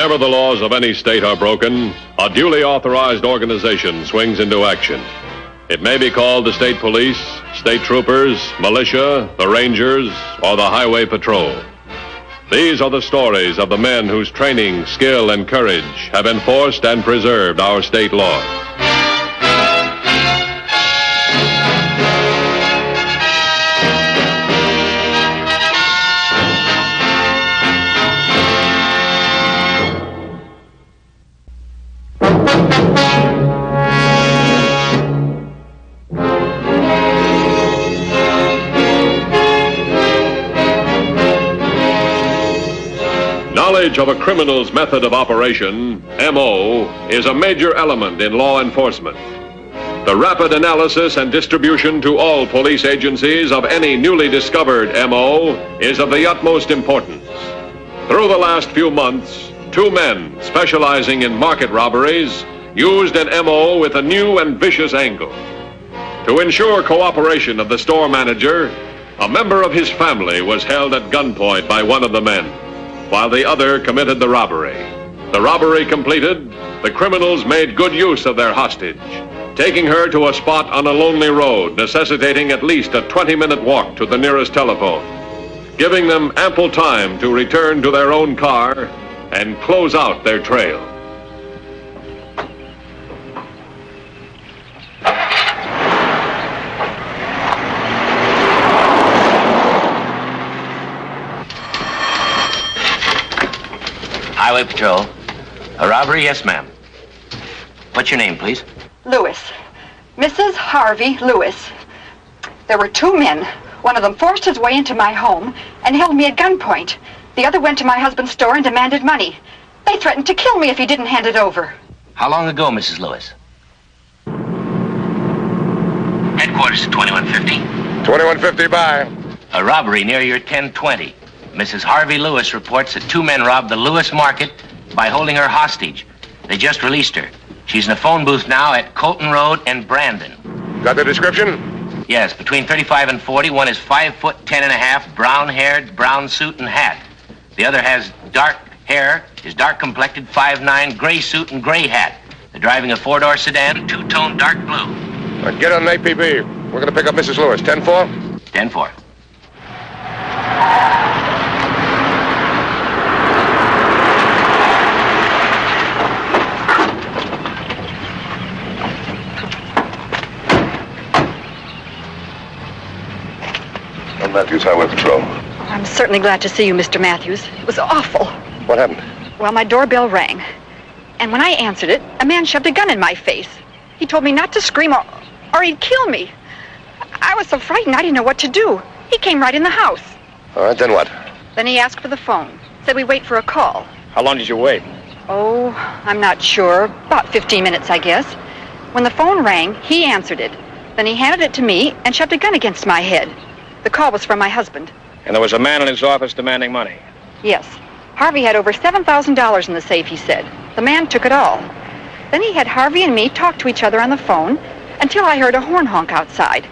Whenever the laws of any state are broken, a duly authorized organization swings into action. It may be called the state police, state troopers, militia, the rangers, or the highway patrol. These are the stories of the men whose training, skill, and courage have enforced and preserved our state laws. Knowledge of a criminal's method of operation, MO, is a major element in law enforcement. The rapid analysis and distribution to all police agencies of any newly discovered MO is of the utmost importance. Through the last few months, 2 men specializing in market robberies used an MO with a new and vicious angle. To ensure cooperation of the store manager, a member of his family was held at gunpoint by one of the men, while the other committed the robbery. The robbery completed, the criminals made good use of their hostage, taking her to a spot on a lonely road, necessitating at least a 20-minute walk to the nearest telephone, giving them ample time to return to their own car and close out their trail. Highway Patrol. A robbery? Yes, ma'am. What's your name, please? Lewis. Mrs. Harvey Lewis. There were 2 men. One of them forced his way into my home and held me at gunpoint. The other went to my husband's store and demanded money. They threatened to kill me if he didn't hand it over. How long ago, Mrs. Lewis? Headquarters to 2150. 2150 by. A robbery near your 1020. Mrs. Harvey Lewis reports that 2 men robbed the Lewis Market by holding her hostage. They just released her. She's in a phone booth now at Colton Road and Brandon. Got the description? Yes, between 35 and 40. One is 5 foot 10 and a half, brown-haired, brown suit and hat. The other has dark hair, is dark complected, 5'9", gray suit and gray hat. They're driving a 4-door sedan, 2-tone dark blue. Get on an APB. We're going to pick up Mrs. Lewis. 10-4? 10-4. Matthews, Highway Patrol. I'm certainly glad to see you, Mr. Matthews. It was awful. What happened? Well, my doorbell rang. And when I answered it, a man shoved a gun in my face. He told me not to scream or he'd kill me. I was so frightened I didn't know what to do. He came right in the house. All right, then what? Then he asked for the phone. Said we wait for a call. How long did you wait? Oh, I'm not sure. About 15 minutes, I guess. When the phone rang, he answered it. Then he handed it to me and shoved a gun against my head. The call was from my husband. And there was a man in his office demanding money? Yes. Harvey had over $7,000 in the safe, he said. The man took it all. Then he had Harvey and me talk to each other on the phone until I heard a horn honk outside.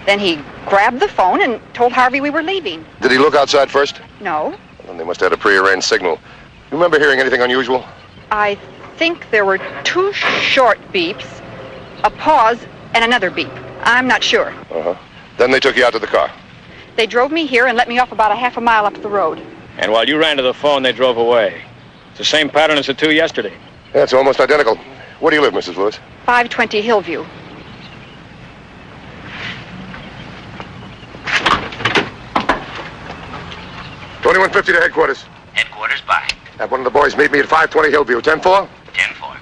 Then he grabbed the phone and told Harvey we were leaving. Did he look outside first? No. Well, they must have had a prearranged signal. You remember hearing anything unusual? I think there were 2 short beeps, a pause, and another beep. I'm not sure. Uh-huh. Then they took you out to the car. They drove me here and let me off about a half a mile up the road. And while you ran to the phone, they drove away. It's the same pattern as the 2 yesterday. Yeah, it's almost identical. Where do you live, Mrs. Lewis? 520 Hillview. $21.50 to headquarters. Headquarters, bye. Have one of the boys meet me at 520 Hillview. 10-4? 10-4.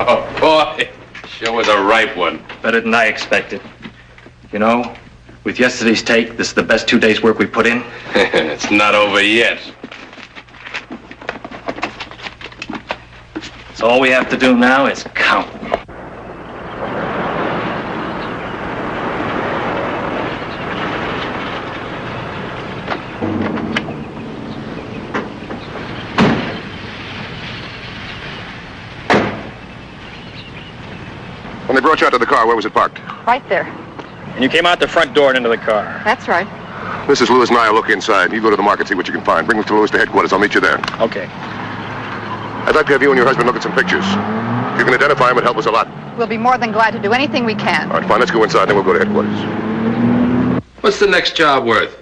Oh, boy. Sure was a ripe one. Better than I expected. You know, With yesterday's take, this is the best 2 days' work we put in? It's not over yet. So all we have to do now is count. When they brought you out to the car, where was it parked? Right there. And you came out the front door and into the car. That's right. Mrs. Lewis and I will look inside. You go to the market, see what you can find. Bring them to Lewis to headquarters. I'll meet you there. Okay. I'd like to have you and your husband look at some pictures. If you can identify them, it'd help us a lot. We'll be more than glad to do anything we can. All right, fine. Let's go inside, then we'll go to headquarters. What's the next job worth?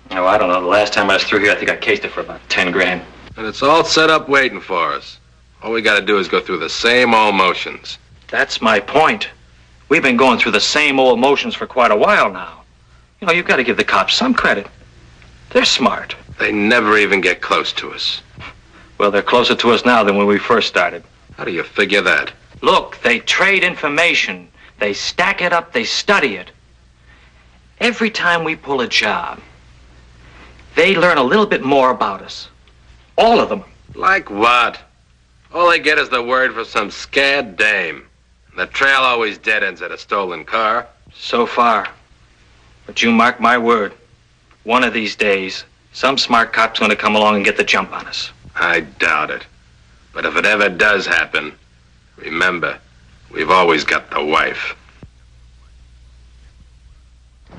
Oh, I don't know. The last time I was through here, I think I cased it for about 10 grand. And it's all set up waiting for us. All we got to do is go through the same old motions. That's my point. We've been going through the same old motions for quite a while now. You know, you've got to give the cops some credit. They're smart. They never even get close to us. Well, they're closer to us now than when we first started. How do you figure that? Look, they trade information. They stack it up. They study it. Every time we pull a job, they learn a little bit more about us. All of them. Like what? All they get is the word for some scared dame. The trail always dead ends at a stolen car. So far. But you mark my word. One of these days, some smart cop's going to come along and get the jump on us. I doubt it. But if it ever does happen, remember, we've always got the wife.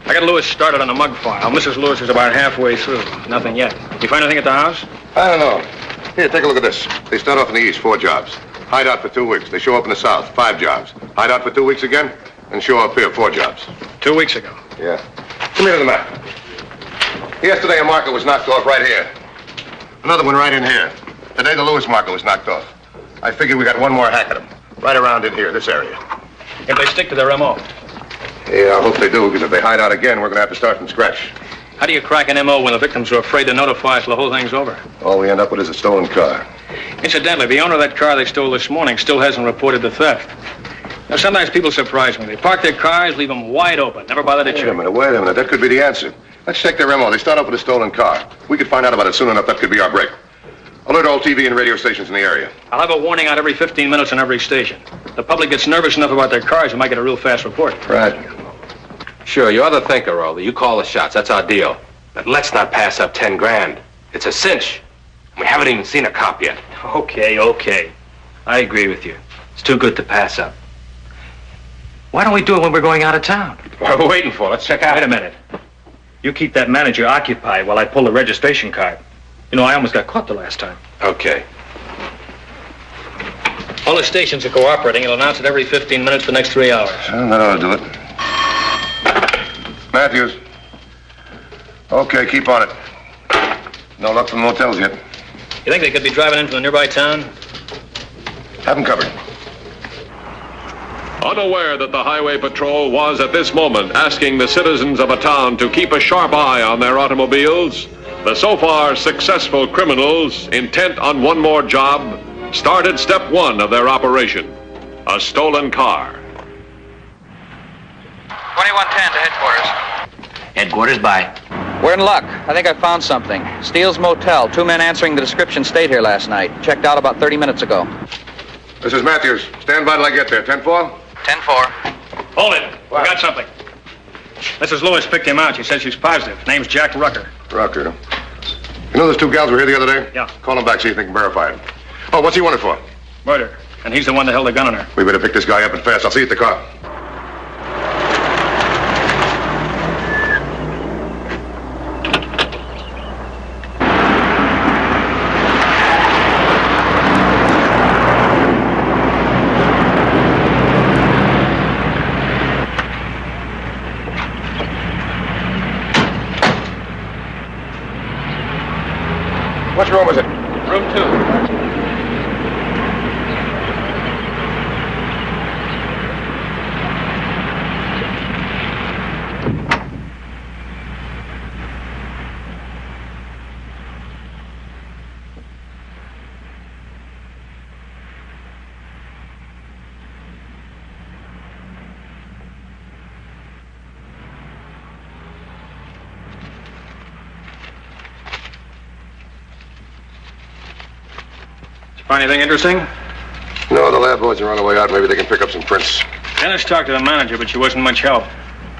I got Lewis started on a mug file. Mrs. Lewis is about halfway through. Nothing yet. You find anything at the house? I don't know. Here, take a look at this. They start off in the east, 4 jobs. Hide out for 2 weeks. They show up in the south, 5 jobs. Hide out for 2 weeks again, and show up here, 4 jobs. 2 weeks ago. Yeah. Come here to the map. Yesterday, a marker was knocked off right here. Another one right in here. Today, the Lewis marker was knocked off. I figured we got one more hack at them. Right around in here, this area. If they stick to their MO. Yeah, I hope they do, because if they hide out again, we're going to have to start from scratch. How do you crack an MO when the victims are afraid to notify us till the whole thing's over? All we end up with is a stolen car. Incidentally, the owner of that car they stole this morning still hasn't reported the theft. Now, sometimes people surprise me. They park their cars, leave them wide open, never bother to check. Wait a minute. That could be the answer. Let's check their MO. They start off with a stolen car. We could find out about it soon enough. That could be our break. Alert all TV and radio stations in the area. I'll have a warning out every 15 minutes on every station. The public gets nervous enough about their cars, you might get a real fast report. Right. Sure, you're the thinker, Rolly. You call the shots. That's our deal. But let's not pass up 10 grand. It's a cinch. We haven't even seen a cop yet. Okay. I agree with you. It's too good to pass up. Why don't we do it when we're going out of town? What are we waiting for? Let's check out. Wait a minute. You keep that manager occupied while I pull the registration card. You know, I almost got caught the last time. Okay. All the stations are cooperating. It'll announce it every 15 minutes for the next 3 hours. Well, that ought to do it. Matthews. Okay, keep on it. No luck from the motels yet. You think they could be driving in from the nearby town? Have them covered. Unaware that the Highway Patrol was at this moment asking the citizens of a town to keep a sharp eye on their automobiles, the so far successful criminals, intent on one more job, started step 1 of their operation, a stolen car. 2110 to headquarters. Headquarters by. We're in luck. I think I found something. Steele's Motel. 2 men answering the description stayed here last night. Checked out about 30 minutes ago. This is Matthews. Stand by till I get there. 10-4? 10-4. Hold it. We got something. Mrs. Lewis picked him out. She says she's positive. Name's Jack Rucker. Rucker. You know those 2 gals were here the other day? Yeah. Call them back, see if they can verify it. Oh, what's he wanted for? Murder. And he's the one that held the gun on her. We better pick this guy up and fast. I'll see you at the car. Which room is it? Room 2. Find anything interesting? No, the lab boys are on the way out. Maybe they can pick up some prints. Dennis talked to the manager, but she wasn't much help.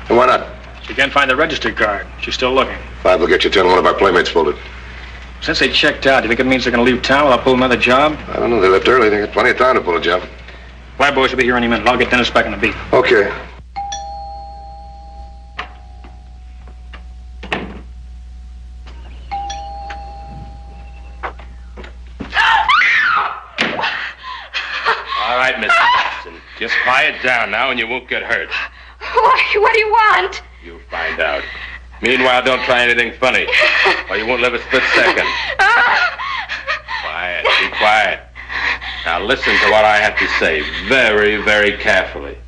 And why not? She can't find the registered card. She's still looking. 5 will get you 10. One of our playmates pulled it. Since they checked out, do you think it means they're going to leave town without pulling another job? I don't know. They left early. They got plenty of time to pull a job. Lab boys will be here any minute. I'll get Dennis back on the beat. Okay. All right, Miss Watson. Just quiet down now and you won't get hurt. What do you want? You'll find out. Meanwhile, don't try anything funny, or you won't live a split second. Quiet. Be quiet. Now listen to what I have to say very, very carefully.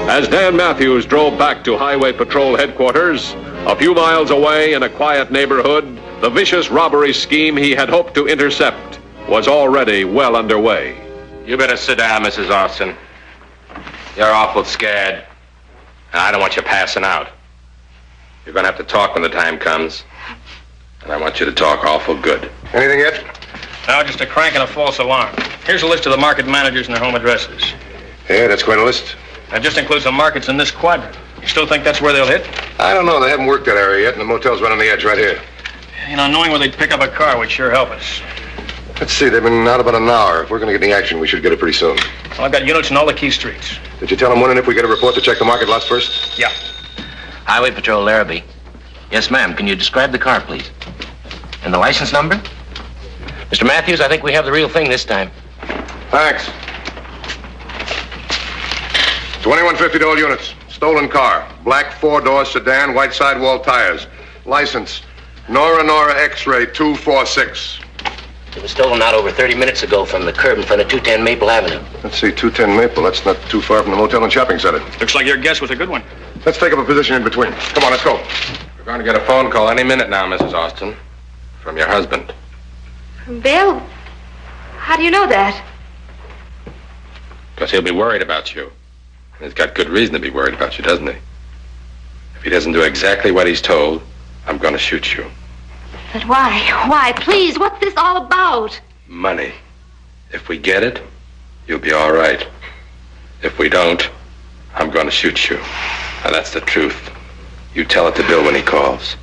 As Dan Matthews drove back to Highway Patrol headquarters, a few miles away in a quiet neighborhood, the vicious robbery scheme he had hoped to intercept was already well underway. You better sit down, Mrs. Austin. You're awful scared, and I don't want you passing out. You're going to have to talk when the time comes, and I want you to talk awful good. Anything yet? Now, just a crank and a false alarm. Here's a list of the market managers and their home addresses. Yeah, that's quite a list. That just includes the markets in this quadrant. You still think that's where they'll hit? I don't know. They haven't worked that area yet, and the motel's right on the edge right here. You know, knowing where they'd pick up a car would sure help us. Let's see. They've been out about an hour. If we're going to get any action, we should get it pretty soon. Well, I've got units in all the key streets. Did you tell them when and if we get a report to check the market lots first? Yeah. Highway Patrol, Larrabee. Yes, ma'am. Can you describe the car, please? And the license number? Mr. Matthews, I think we have the real thing this time. Thanks. 2150 to all units. Stolen car. Black 4-door sedan, white sidewall tires. License. Nora X-ray 246. It was stolen not over 30 minutes ago from the curb in front of 210 Maple Avenue. Let's see, 210 Maple. That's not too far from the motel and shopping center. Looks like your guess was a good one. Let's take up a position in between. Come on, let's go. We're going to get a phone call any minute now, Mrs. Austin, from your husband. Bill, how do you know that? Because he'll be worried about you. And he's got good reason to be worried about you, doesn't he? If he doesn't do exactly what he's told, I'm going to shoot you. But why? Why? Please, what's this all about? Money. If we get it, you'll be all right. If we don't, I'm going to shoot you. Now, that's the truth. You tell it to Bill when he calls.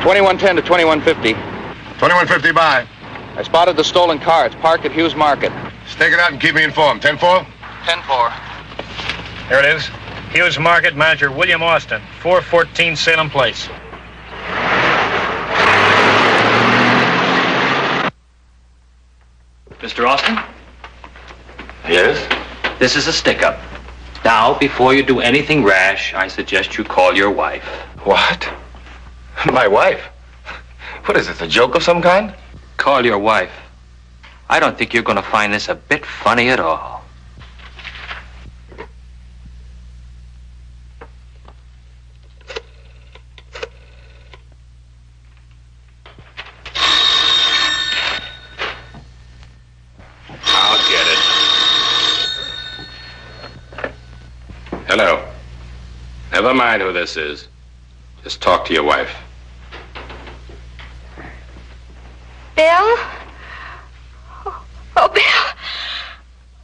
$21.10 to $21.50. 2150 by. I spotted the stolen car. It's parked at Hughes Market. Stake it out and keep me informed. 10-4? 10-4. Here it is. Hughes Market Manager William Austin, 414 Salem Place. Mr. Austin, Yes? this is a stick-up. Now, before you do anything rash, I suggest you call your wife. What? My wife? What is this, a joke of some kind? Call your wife. I don't think you're going to find this a bit funny at all. I'll get it. Hello. Never mind who this is. Just talk to your wife. Bill? Oh, Bill.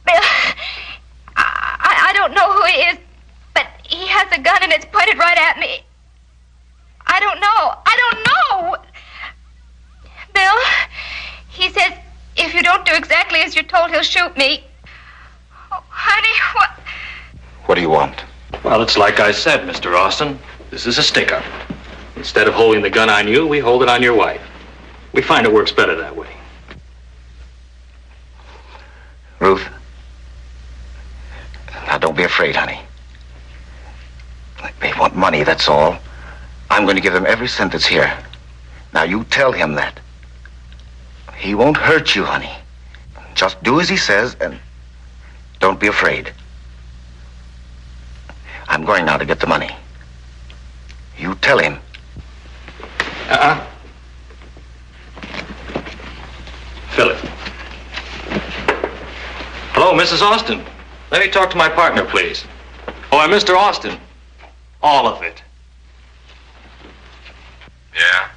Bill. I don't know who he is, but he has a gun and it's pointed right at me. I don't know. Bill, he says if you don't do exactly as you're told, he'll shoot me. Oh, honey, what? What do you want? Well, it's like I said, Mr. Austin. This is a stick-up. Instead of holding the gun on you, we hold it on your wife. We find it works better that way. Ruth? Now, don't be afraid, honey. They want money, that's all. I'm going to give them every cent that's here. Now, you tell him that. He won't hurt you, honey. Just do as he says, and don't be afraid. I'm going now to get the money. You tell him. Philip. Hello, Mrs. Austin. Let me talk to my partner, please. Oh, I'm Mr. Austin. All of it. Yeah?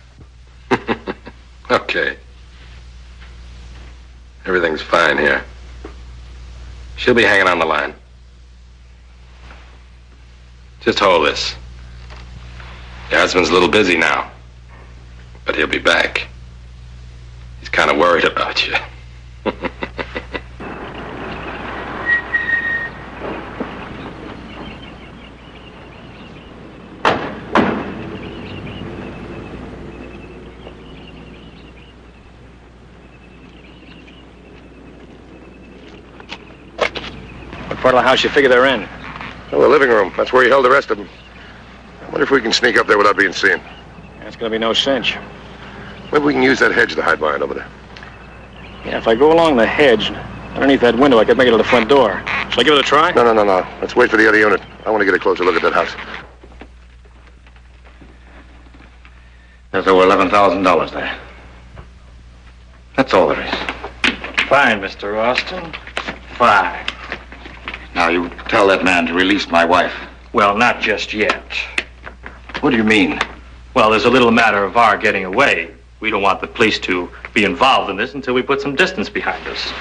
Okay. Everything's fine here. She'll be hanging on the line. Just hold this. Your husband's a little busy now, but he'll be back. He's kind of worried about you. What part of the house you figure they're in? Oh, the living room. That's where he held the rest of them. I wonder if we can sneak up there without being seen. That's gonna be no cinch. Maybe we can use that hedge to hide behind over there. Yeah, if I go along the hedge, underneath that window, I could make it to the front door. Shall I give it a try? No. Let's wait for the other unit. I want to get a closer look at that house. There's over $11,000 there. That's all there is. Fine, Mr. Austin. Fine. Now, you tell that man to release my wife. Well, not just yet. What do you mean? Well, there's a little matter of our getting away. We don't want the police to be involved in this until we put some distance behind us.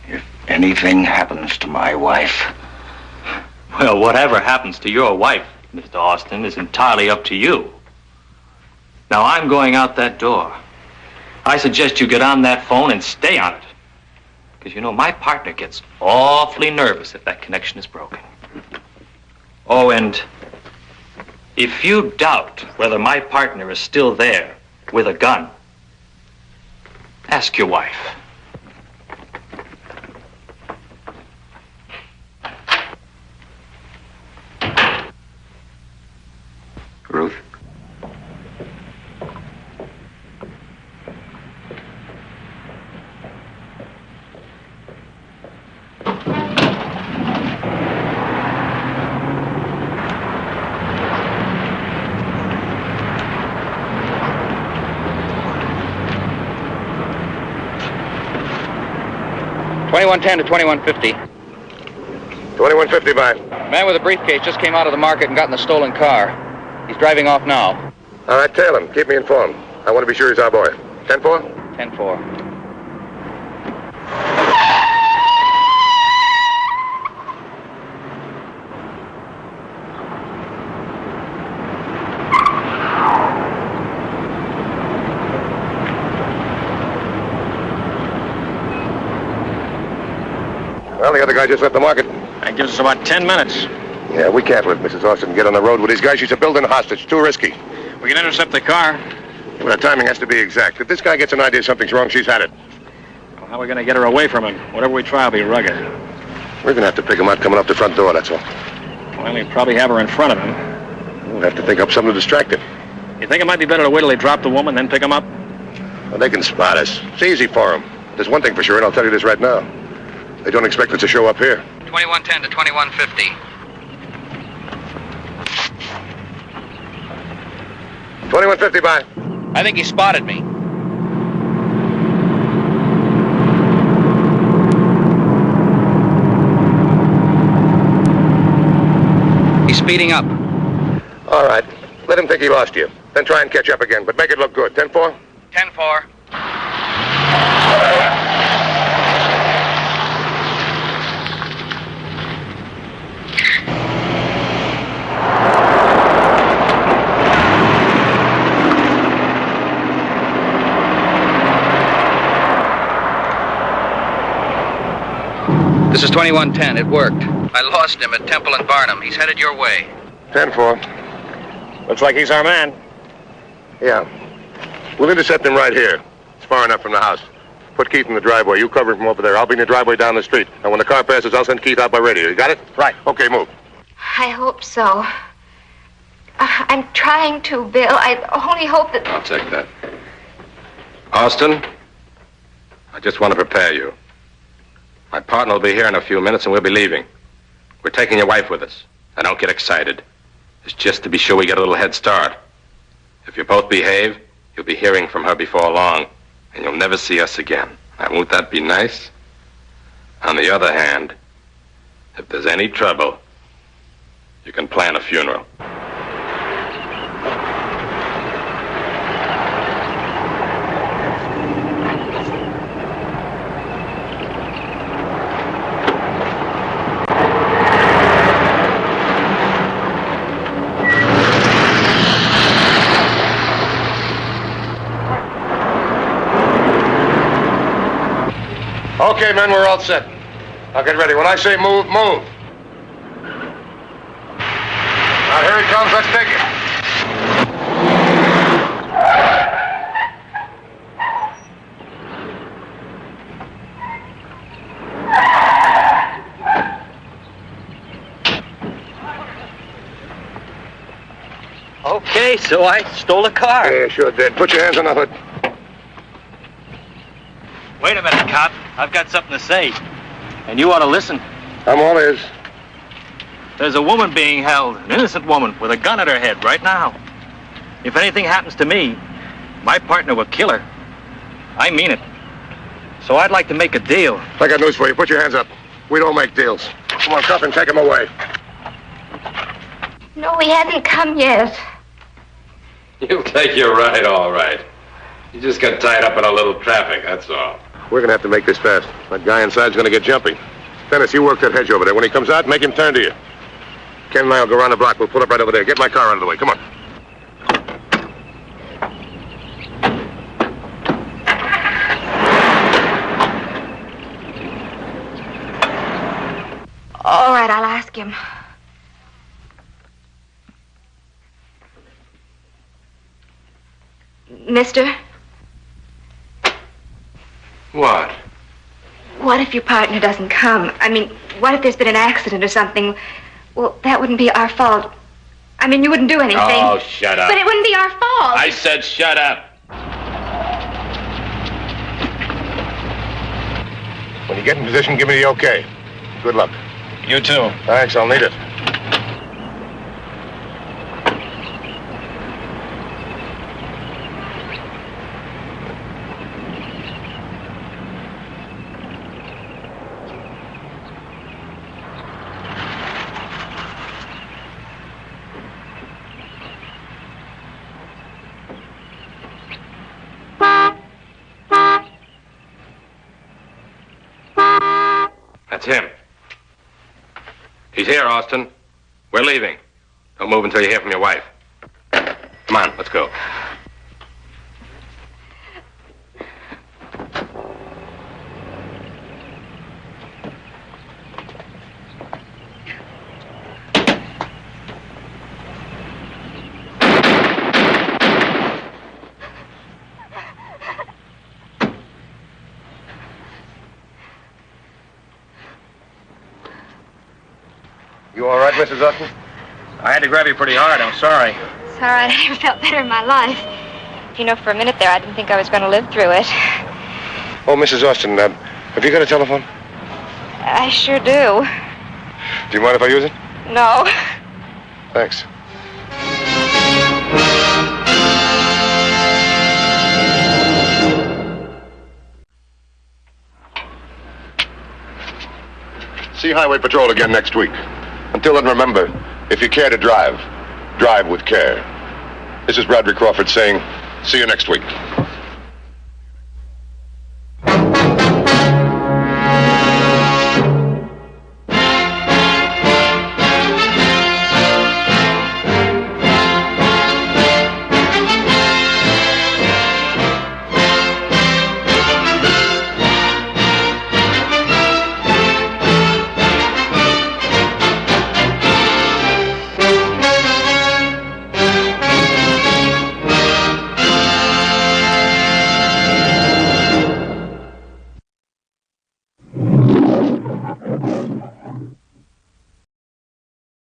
If anything happens to my wife... Well, whatever happens to your wife, Mr. Austin, is entirely up to you. Now, I'm going out that door. I suggest you get on that phone and stay on it. Because, you know, my partner gets awfully nervous if that connection is broken. Oh, and if you doubt whether my partner is still there with a gun, ask your wife. Ruth? $21.10 to $21.50. 2150 by. Man with a briefcase just came out of the market and got in the stolen car. He's driving off now. All right, tail him. Keep me informed. I want to be sure he's our boy. 10-4? 10-4. Well, the other guy just left the market. That gives us about 10 minutes. Yeah, we can't let Mrs. Austin get on the road with these guys. She's a building hostage. Too risky. We can intercept the car. Yeah, but the timing has to be exact. If this guy gets an idea something's wrong, she's had it. Well, how are we going to get her away from him? Whatever we try will be rugged. We're going to have to pick him out coming up the front door, that's all. Well, he'll probably have her in front of him. We'll have to think up something to distract him. You think it might be better to wait till they drop the woman, then pick him up? Well, they can spot us. It's easy for them. There's one thing for sure, and I'll tell you this right now. They don't expect us to show up here. 21.10 to 21.50. 2150 by. I think he spotted me. speeding up. All right. Let him think he lost you. Then try and catch up again, but make it look good. 10-4? 10-4. This is 2110. It worked. I lost him at Temple and Barnum. He's headed your way. 10-4. Looks like he's our man. Yeah. We'll intercept him right here. It's far enough from the house. Put Keith in the driveway. You cover him from over there. I'll be in the driveway down the street. And when the car passes, I'll send Keith out by radio. You got it? Right. Okay, move. I hope so. I'm trying to, Bill. I only hope that... I'll take that. Austin, I just want to prepare you. My partner will be here in a few minutes and we'll be leaving. We're taking your wife with us. Now don't get excited. It's just to be sure we get a little head start. If you both behave, you'll be hearing from her before long, and you'll never see us again. Now, won't that be nice? On the other hand, if there's any trouble, you can plan a funeral. Okay, men, we're all set. Now get ready. When I say move, move. Now here he comes. Let's take it. Okay, so I stole a car. Yeah, sure did. Put your hands on the hood. Wait a minute, cop. I've got something to say. And you ought to listen. I'm all ears. There's a woman being held, an innocent woman, with a gun at her head right now. If anything happens to me, my partner will kill her. I mean it. So I'd like to make a deal. I got news for you. Put your hands up. We don't make deals. Come on, cuff him. Take him away. No, he hasn't come yet. You'll take your ride, all right. You just got tied up in a little traffic, that's all. We're going to have to make this fast. That guy inside's going to get jumpy. Dennis, you work that hedge over there. When he comes out, make him turn to you. Ken and I will go around the block. We'll pull up right over there. Get my car out of the way. Come on. All right, I'll ask him. Mister, What? what if your partner doesn't come? I mean, what if there's been an accident or something? Well, that wouldn't be our fault. I mean, you wouldn't do anything. Oh, shut up. But it wouldn't be our fault. I said shut up. When you get in position, give me the okay. Good luck. You too. Thanks, I'll need it. That's him. He's here, Austin. We're leaving. Don't move until you hear from your wife. Come on, let's go. You all right, Mrs. Austin? I had to grab you pretty hard. I'm sorry. It's all right. I never felt better in my life. You know, for a minute there, I didn't think I was going to live through it. Oh, Mrs. Austin, have you got a telephone? I sure do. Do you mind if I use it? No. Thanks. See Highway Patrol again next week. Until then, remember, If you care to drive, drive with care. This is Bradley Crawford saying, see you next week.